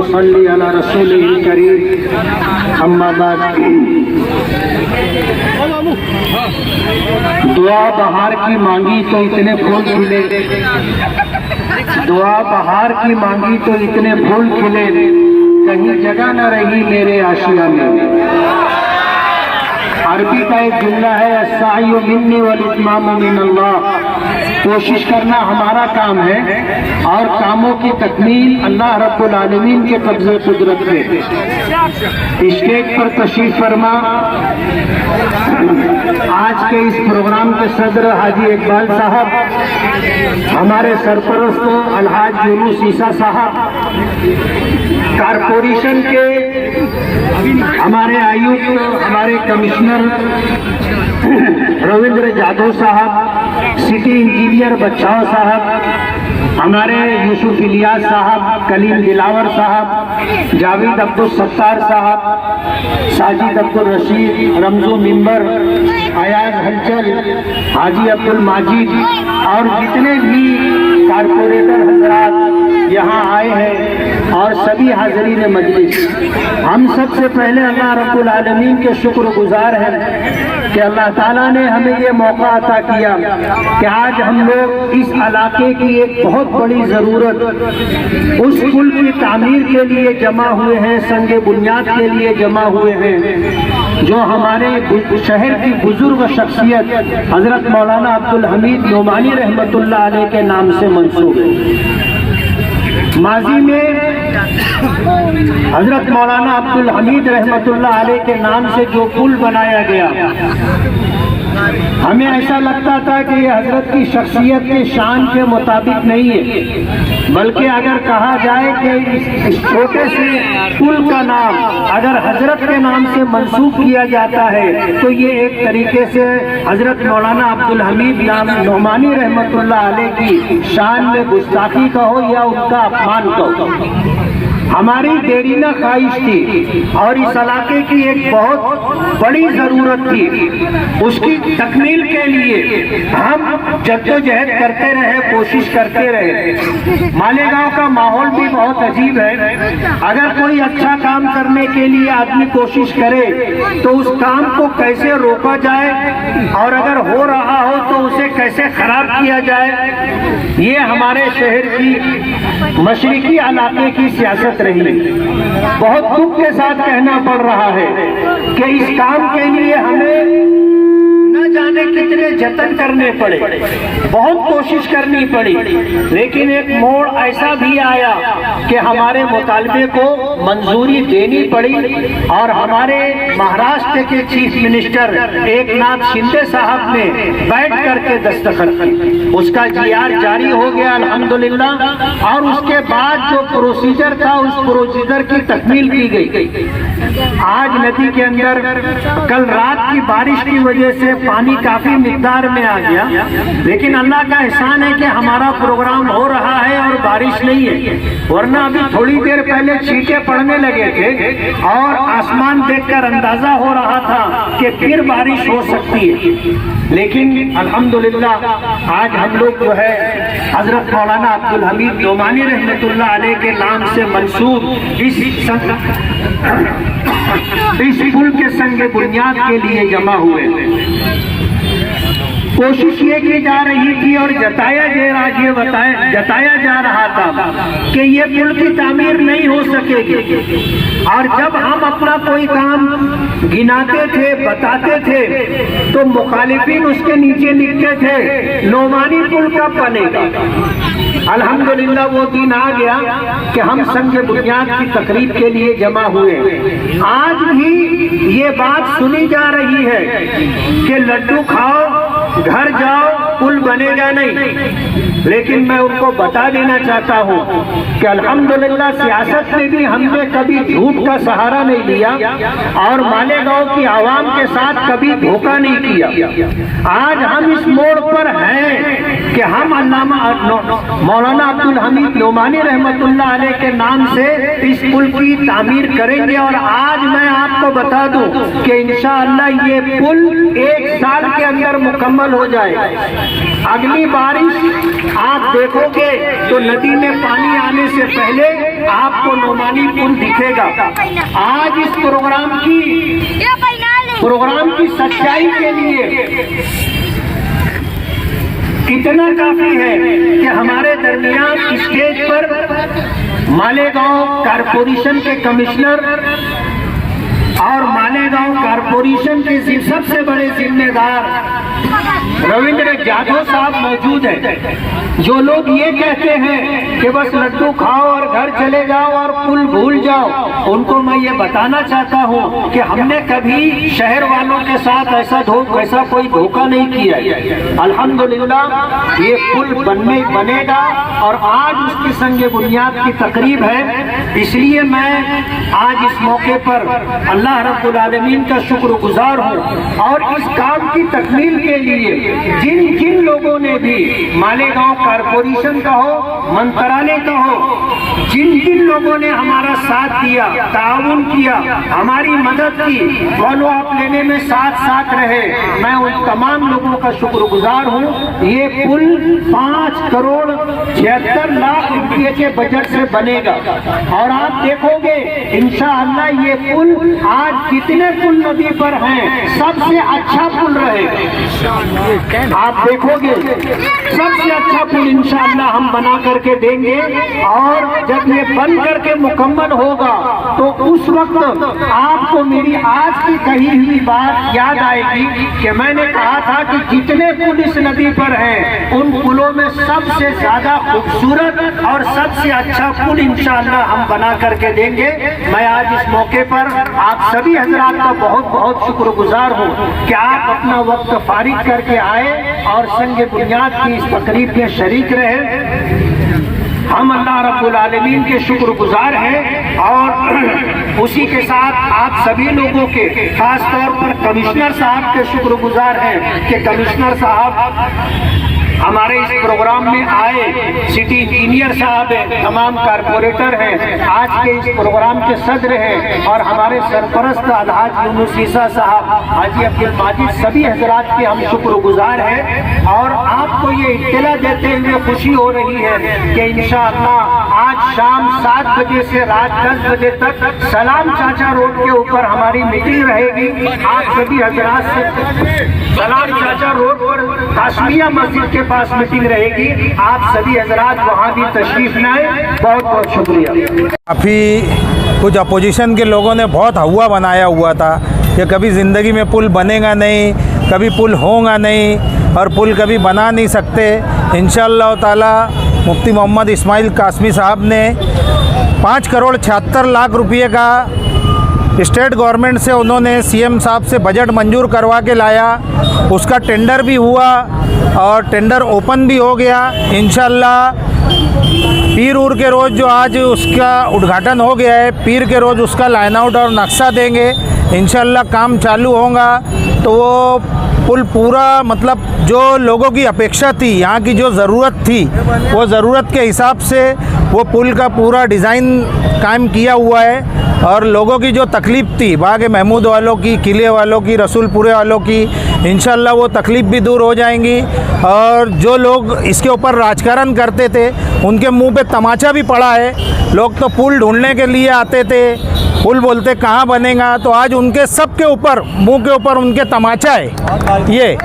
सल्ली अला रसूलिल करीम, अम्मा बाद। दुआ बहार की मांगी तो इतने फूल खिले, दुआ बहार की मांगी तो इतने फूल खिले, कहीं जगह न रही मेरे आशिया में। अरबी का एक जुमला है, अस्साइयु मिन्नी वल इत्मामु मिनल्लाह। कोशिश करना हमारा काम है और कामों की तकमील अल्लाह रब्बुल आलमीन के कब्ज़े कुदरत में। स्टेज पर तशरीफ फरमा आज के इस प्रोग्राम के सदर हाजी इकबाल साहब, हमारे सरपरस्त अलहाज यूनुस ईसा साहब, कारपोरेशन के हमारे आयुक्त, हमारे कमिश्नर रविंद्र जाधव साहब, सिटी इंजीनियर बच्चाओ साहब, हमारे यूसुफ इलियास साहब, कलीम दिलावर साहब, जावेद अब्दुल सत्तार साहब, साजिद अब्दुल रशीद, रमजू मिंबर, अयाज हलचल, हाजी अब्दुल माजिद और जितने भी कारपोरेटर हजरात यहाँ आए हैं और सभी हाज़रीन मजलिस, हम सबसे पहले अल्लाह रब्बुल आलमीन के शुक्रगुजार हैं कि अल्लाह ताला ने हमें ये मौका अता किया कि आज हम लोग इस इलाके की एक बहुत बड़ी ज़रूरत, उस पुल की तामीर के लिए जमा हुए हैं, संगे बुनियाद के लिए जमा हुए हैं, जो हमारे शहर की बुजुर्ग शख्सियत हज़रत मौलाना अब्दुल हमीद नोमानी रहमतुल्लाह अलैह के नाम से मंसूब है। माजी में हजरत मौलाना अब्दुल हमीद रहमतुल्लाह अलैह के नाम से जो पुल बनाया गया, हमें ऐसा लगता था कि ये हजरत की शख्सियत के शान के मुताबिक नहीं है, बल्कि अगर कहा जाए कि इस छोटे से पुल का नाम अगर हजरत के नाम से मंसूब किया जाता है तो ये एक तरीके से हजरत मौलाना अब्दुल हमीद नोमानी रहमतुल्लाह अलैह की शान में गुस्ताखी कहो या उनका अपमान कहो। हमारी देरीना ख्वाहिश थी और इस इलाके की एक बहुत बड़ी ज़रूरत थी, उसकी तकमील के लिए हम जद्दोजहद करते रहे, कोशिश करते रहे। मालेगांव का माहौल भी बहुत अजीब है, अगर कोई अच्छा काम करने के लिए आदमी कोशिश करे तो उस काम को कैसे रोका जाए और अगर हो रहा हो तो उसे कैसे खराब किया जाए, ये हमारे शहर की मशरिकी इलाके की सियासत रही। बहुत दुख के साथ कहना पड़ रहा है कि इस काम के लिए हमें न जाने कितने जतन करने पड़े, बहुत कोशिश करनी पड़ी, लेकिन एक मोड़ ऐसा भी आया कि हमारे मुतालबे को मंजूरी देनी पड़ी और हमारे महाराष्ट्र के चीफ मिनिस्टर एकनाथ शिंदे साहब ने बैठ करके दस्तखत की, उसका जीआर जारी हो गया अल्हम्दुलिल्लाह, और उसके बाद जो प्रोसीजर था उस प्रोसीजर की तकमील की गई। आज नदी के अंदर कल रात की बारिश की वजह से पानी काफी मिकदार में आ गया, लेकिन अल्लाह का एहसान है कि हमारा प्रोग्राम हो रहा है और बारिश नहीं है, वरना अभी थोड़ी देर पहले छींटे पड़ने लगे थे और आसमान देखकर अंदाजा हो रहा था कि फिर बारिश हो सकती है। लेकिन अल्हम्दुलिल्लाह आज हम लोग जो है हजरत मौलाना अब्दुल हमीद नोमानी रहमतुल्लाह अलैह के नाम से मंसूब इस पुल के संगे बुनियाद के लिए जमा हुए। कोशिश ये की जा रही थी और जताया जा रहा था कि ये पुल की तामीर नहीं हो सकेगी, और जब हम अपना कोई काम गिनाते थे, बताते थे, तो मुखालिफिन उसके नीचे लिखते थे नोमानी पुल कब बनेगा। अल्हम्दुलिल्लाह वो दिन आ गया कि हम संग बुनियाद की तकरीब के लिए जमा हुए। आज भी ये बात सुनी जा रही है कि लड्डू खाओ घर जाओ पुल बनेगा नहीं, लेकिन मैं उनको बता देना चाहता हूँ कि अल्हम्दुलिल्लाह सियासत में भी हमने कभी झूठ का सहारा नहीं लिया और मालेगांव की आवाम के साथ कभी धोखा नहीं किया। आज हम इस मोड़ पर हैं कि हम मौलाना अब्दुल हमीद नोमानी रहमतुल्लाह अलैह के नाम से इस पुल की तामीर करेंगे, और आज मैं आपको बता दूं कि इंशाअल्लाह ये पुल 1 साल के अंदर मुकम्मल हो जाएगा। अगली बारिश आप देखोगे तो नदी में पानी आने से पहले आपको नूरानी पुल दिखेगा। आज इस प्रोग्राम की सच्चाई के लिए इतना काफी है कि हमारे दरमियान स्टेज पर मालेगांव कारपोरेशन के कमिश्नर और मालेगांव कारपोरेशन के सबसे बड़े जिम्मेदार रविंद्र जाधव साहब मौजूद हैं। जो लोग ये कहते हैं कि बस लड्डू खाओ और घर चले जाओ और पुल भूल जाओ, उनको मैं ये बताना चाहता हूँ कि हमने कभी शहर वालों के साथ ऐसा कोई धोखा नहीं किया है। अल्हम्दुलिल्लाह ये पुल बनेगा और आज उसकी संग बुनियाद की तकरीब है। इसलिए मैं आज इस मौके पर अल्लाह रब्बुल आलमीन का शुक्रगुजार हूँ और इस काम की तकमील के लिए जिन लोगों ने भी मालेगांव कारपोरेशन का हो, मंत्रालय का हो, जिन लोगों ने हमारा साथ दिया, ताउन किया, हमारी मदद की, फॉलो अप लेने में साथ रहे, मैं उन तमाम लोगों का शुक्रगुजार हूँ। ये पुल 5,76,00,000 रुपये के बजट से बनेगा और आप देखोगे इंशाअल्लाह ये पुल आज जितने पुल नदी पर हैं सबसे अच्छा पुल रहेगा। आप देखोगे सबसे अच्छा पुल इंशाअल्लाह हम बना करके देंगे और जब ये बन करके मुकम्मल होगा तो उस वक्त आपको मेरी आज की कही हुई बात याद आएगी कि मैंने कहा था कि जितने पुल इस नदी पर हैं उन पुलों में सबसे ज्यादा खूबसूरत और सबसे अच्छा पुल इंशाअल्लाह हम बना करके देंगे। मैं आज इस मौके पर आप सभी हजरात का बहुत शुक्रगुजार हूँ कि आप अपना वक्त फारिग करके आए और संग बुनियाद की इस तकरीब में शरीक रहे। हम अल्लाह रब्बुल आलमीन के शुक्रगुजार हैं और उसी के साथ आप सभी लोगों के, खास तौर पर कमिश्नर साहब के शुक्रगुजार हैं कि कमिश्नर साहब हमारे इस प्रोग्राम में आए, सिटी इंजीनियर साहब हैं, तमाम कारपोरेटर हैं, आज के इस प्रोग्राम के सदर हैं और हमारे सरपरस्त अलहाज यूनुस ईसा साहब, हाजी अब्दुल माजिद, सभी हजरात के हम शुक्रगुजार हैं। और आपको ये इत्तला देते हुए खुशी हो रही है कि इंशाअल्लाह आज शाम 7 बजे से रात 10 बजे तक सलाम चाचा रोड के ऊपर हमारी मीटिंग रहेगी। आप सभी हजरात से सलाम चाचा रोड पर काशमिया मस्जिद के पास मीटिंग रहेगी। आप सभी हजरात वहाँ भी तशरीफ लाएं। बहुत शुक्रिया। काफ़ी कुछ अपोजिशन के लोगों ने बहुत हवा बनाया हुआ था कि कभी ज़िंदगी में पुल बनेगा नहीं, कभी पुल होगा नहीं और पुल कभी बना नहीं सकते। इंशाअल्लाह ताला मुफ्ती मोहम्मद इस्माइल कासमी साहब ने 5,76,00,000 रुपये का स्टेट गवर्नमेंट से उन्होंने सीएम साहब से बजट मंजूर करवा के लाया। उसका टेंडर भी हुआ और टेंडर ओपन भी हो गया। इंशाअल्लाह पीर उर के रोज़ जो आज उसका उद्घाटन हो गया है, पीर के रोज़ उसका लाइन आउट और नक्शा देंगे। इंशाअल्लाह काम चालू होगा तो वो पुल पूरा मतलब जो लोगों की अपेक्षा थी, यहाँ की जो ज़रूरत थी, वो ज़रूरत के हिसाब से वो पुल का पूरा डिज़ाइन कायम किया हुआ है। और लोगों की जो तकलीफ़ थी, बाग महमूद वालों की, किले वालों की, रसूलपुरे वालों की, इंशाअल्लाह वो तकलीफ़ भी दूर हो जाएंगी। और जो लोग इसके ऊपर राजकारण करते थे उनके मुंह पे तमाचा भी पड़ा है। लोग तो पुल ढूंढने के लिए आते थे, पुल बोलते कहाँ बनेगा, तो आज उनके सब के ऊपर, मुंह के ऊपर उनके तमाचा है। ये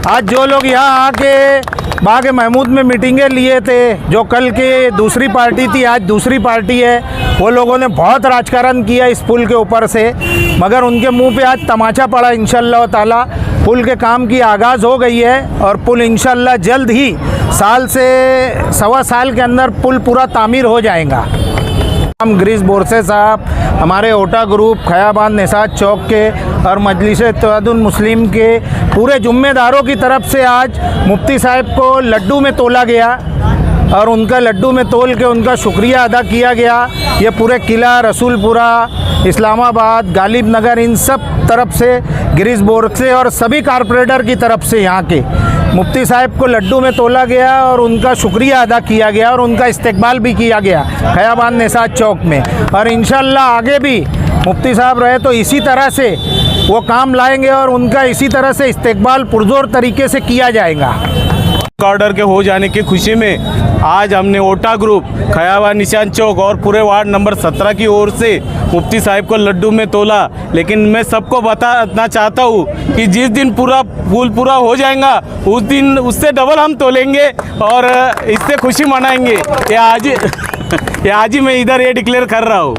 आज जो लोग यहाँ आके बाग महमूद में मीटिंगें लिए थे, जो कल के दूसरी पार्टी थी आज दूसरी पार्टी है, वो लोगों ने बहुत राजकारण किया इस पुल के ऊपर से, मगर उनके मुंह पे आज तमाचा पड़ा। इंशाअल्लाह ताला पुल के काम की आगाज़ हो गई है और पुल इंशाअल्लाह जल्द ही साल से सवा साल के अंदर पुल पूरा तामीर हो जाएगा। हम गिरीश बोरसे साहब, हमारे ओटा ग्रुप, खयाबान निसात चौक के और मजलिस इत्तेहादुल मुस्लिम के पूरे जुम्मेदारों की तरफ से आज मुफ्ती साहब को लड्डू में तोला गया और उनका लड्डू में तोल के उनका शुक्रिया अदा किया गया। ये पूरे किला, रसूलपुरा, इस्लामाबाद, गालिब नगर, इन सब तरफ से गिरीश बोरसे और सभी कारपोरेटर की तरफ से यहाँ के मुफ्ती साहब को लड्डू में तोला गया और उनका शुक्रिया अदा किया गया और उनका इस्तकबाल भी किया गया खयाबान निसात चौक में। और इंशाअल्लाह आगे भी मुफ्ती साहब रहे तो इसी तरह से वो काम लाएंगे और उनका इसी तरह से इस्तकबाल पुरजोर तरीके से किया जाएगा। ऑर्डर के हो जाने की खुशी में आज हमने ओटा ग्रुप खयावा निशान चौक और पूरे वार्ड नंबर 17 की ओर से मुफ्ती साहब को लड्डू में तोला। लेकिन मैं सबको बताना चाहता हूँ कि जिस दिन पूरा फूल पूरा हो जाएगा उस दिन उससे डबल हम तोलेंगे और इससे खुशी मनाएंगे। ये आज ही मैं इधर ये डिक्लेयर कर रहा हूँ।